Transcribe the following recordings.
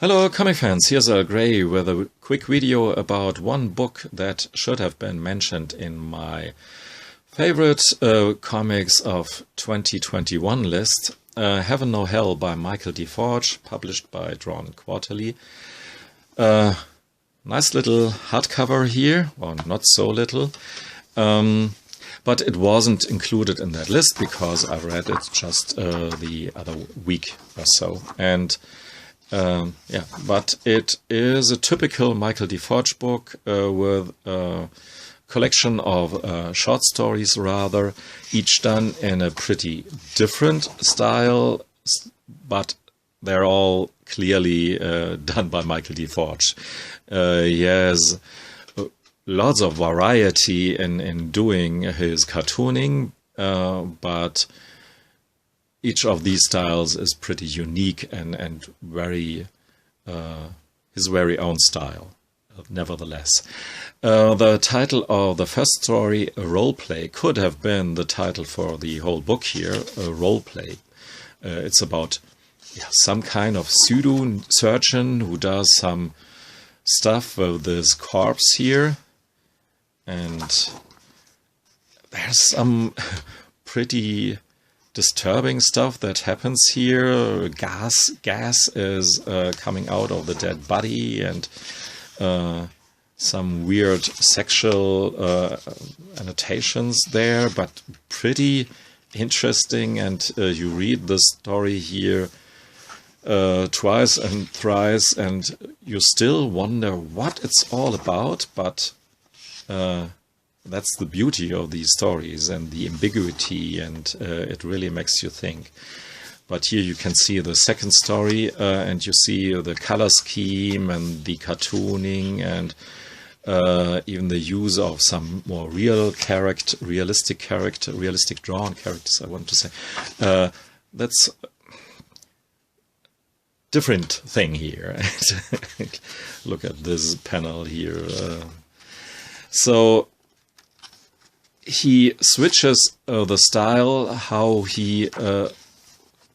Hello comic fans, here's Earl Grey with a quick video about one book that should have been mentioned in my favorite comics of 2021 list. Heaven No Hell by Michael DeForge, published by Drawn Quarterly. Nice little hardcover here, or not so little, but it wasn't included in that list because I read it just the other week or so. And yeah, but it is a typical Michael DeForge book with a collection of short stories, rather, each done in a pretty different style, but they're all clearly done by Michael DeForge. He has lots of variety in doing his cartooning, but each of these styles is pretty unique and very his very own style, nevertheless. The title of the first story, a role play, could have been the title for the whole book here, a role play. It's about some kind of pseudo-surgeon who does some stuff with this corpse here, and there's some pretty disturbing stuff that happens here. Gas is coming out of the dead body, and some weird sexual annotations there, but pretty interesting. And you read the story here twice and thrice, and you still wonder what it's all about, but that's the beauty of these stories and the ambiguity, and it really makes you think. But here you can see the second story, and you see the color scheme and the cartooning, and even the use of some more realistic drawn characters, I want to say. That's different thing here. Look at this panel here. So he switches the style how he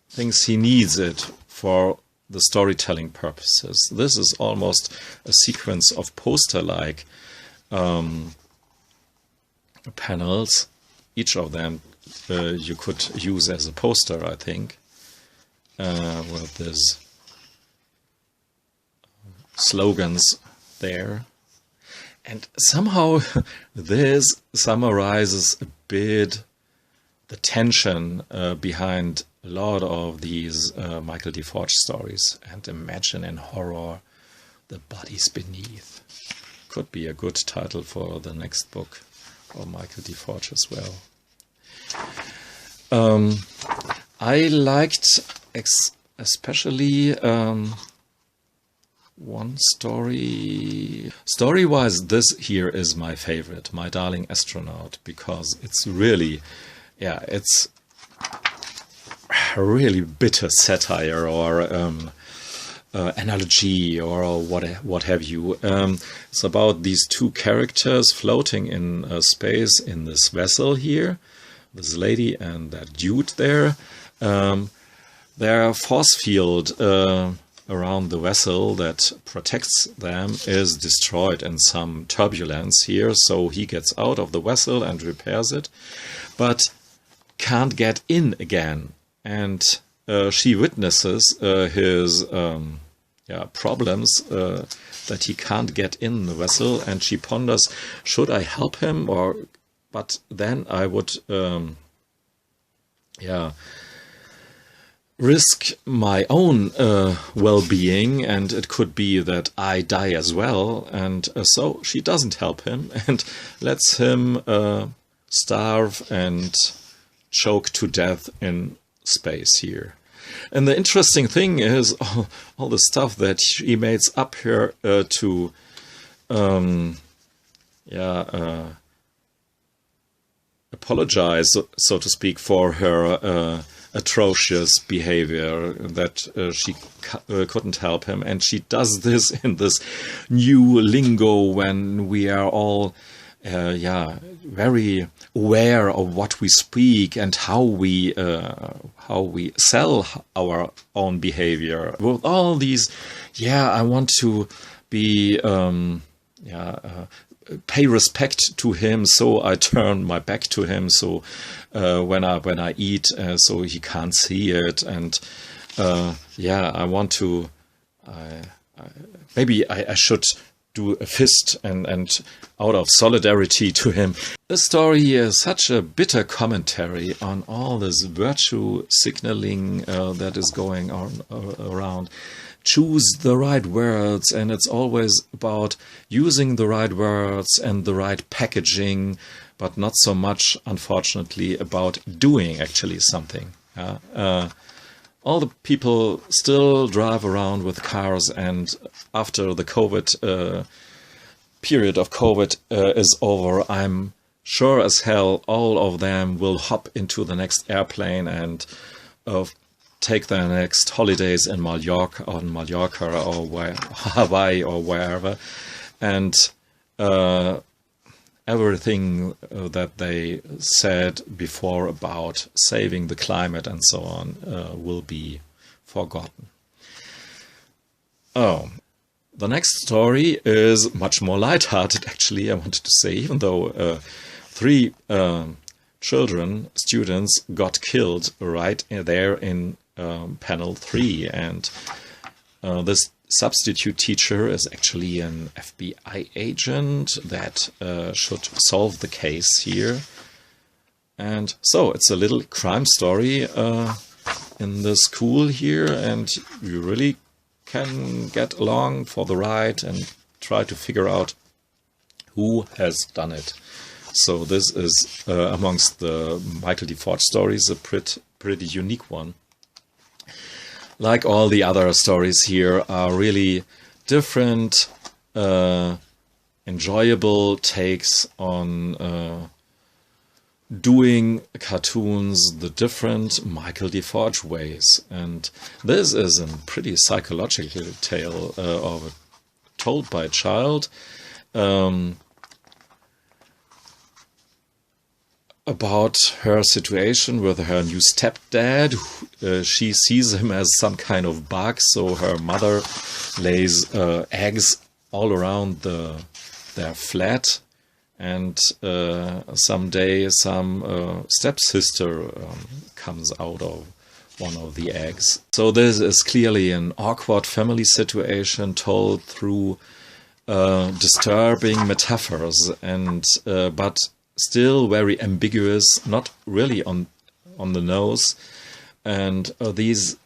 thinks he needs it for the storytelling purposes. This is almost a sequence of poster-like panels. Each of them you could use as a poster, I think, with these slogans there. And somehow this summarizes a bit the tension behind a lot of these Michael DeForge stories. And imagine in horror, the bodies beneath. Could be a good title for the next book of Michael DeForge as well. I liked especially one story. Story-wise, this here is my favorite, My Darling Astronaut, because it's really, it's a really bitter satire or analogy or what have you. It's about these two characters floating in space in this vessel here, this lady and that dude there. Their force field around the vessel that protects them is destroyed in some turbulence here, so he gets out of the vessel and repairs it, but can't get in again. And she witnesses his problems, that he can't get in the vessel, and she ponders, should I help him, or but then I would risk my own well-being, and it could be that I die as well. And so she doesn't help him and lets him starve and choke to death in space here. And the interesting thing is all the stuff that she makes up here to apologize, so to speak, for her atrocious behavior, that she couldn't help him. And she does this in this new lingo when we are all yeah, very aware of what we speak and how we sell our own behavior. With all these, yeah, I want to be, pay respect to him, so I turn my back to him. So when I eat, so he can't see it, and yeah, I want to. Maybe I should do a fist and out of solidarity to him. This story is such a bitter commentary on all this virtue signaling that is going on around. Choose the right words, and it's always about using the right words and the right packaging, but not so much, unfortunately, about doing actually something. All the people still drive around with cars, and after the COVID period of COVID is over, I'm sure as hell all of them will hop into the next airplane and take their next holidays in Mallorca or Hawaii or wherever, and everything that they said before about saving the climate and so on will be forgotten. Oh, the next story is much more lighthearted, actually, I wanted to say, even though 3 students got killed right there in panel 3, and this substitute teacher is actually an FBI agent that should solve the case here. And so it's a little crime story in the school here, and you really can get along for the ride and try to figure out who has done it. So this is amongst the Michael DeForge stories a pretty unique one. Like all the other stories here, are really different, enjoyable takes on doing cartoons the different Michael DeForge ways. And this is a pretty psychological tale told by a child. About her situation with her new stepdad. She sees him as some kind of bug, so her mother lays eggs all around their flat, and someday some stepsister comes out of one of the eggs. So this is clearly an awkward family situation told through disturbing metaphors, and but still very ambiguous, not really on the nose, and this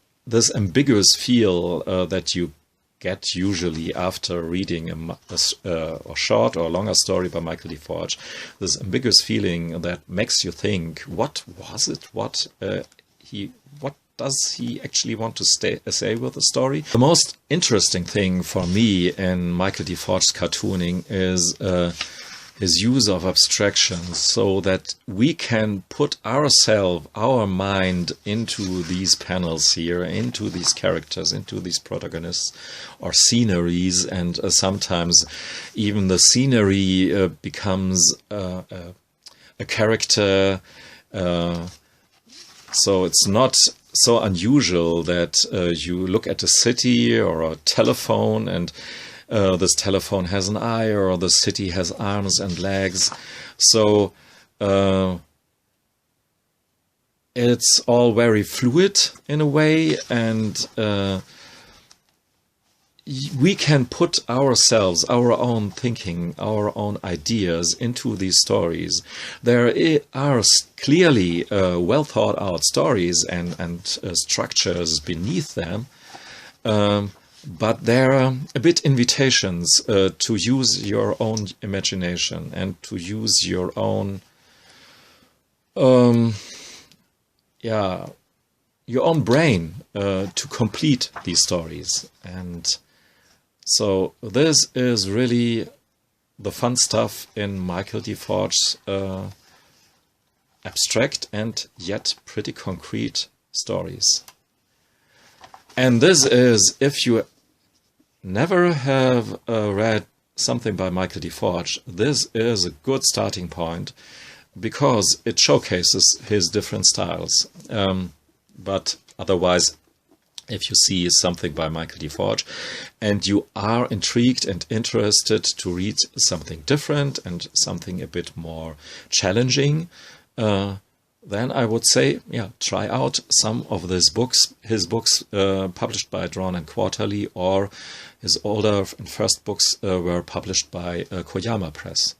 ambiguous feel that you get usually after reading a short or longer story by Michael DeForge, this ambiguous feeling that makes you think, what was it? What does he actually want to say with the story? The most interesting thing for me in Michael DeForge's cartooning is his use of abstractions, so that we can put our mind into these panels here, into these characters, into these protagonists or sceneries, and sometimes even the scenery becomes a character. So it's not so unusual that you look at a city or a telephone, and this telephone has an eye, or the city has arms and legs. So it's all very fluid in a way, and we can put ourselves, our own thinking, our own ideas into these stories. There are clearly well thought out stories and structures beneath them. But there are a bit invitations to use your own imagination and to use your own, your own brain to complete these stories. And so this is really the fun stuff in Michael DeForge's abstract and yet pretty concrete stories. And this is, if you never have read something by Michael deforge, this is a good starting point because it showcases his different styles. But otherwise, if you see something by Michael deforge and you are intrigued and interested to read something different and something a bit more challenging, then I would say, yeah, try out some of his books published by Drawn and Quarterly, or his older and first books were published by Koyama Press.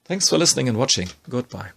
Thanks for listening and watching. Goodbye.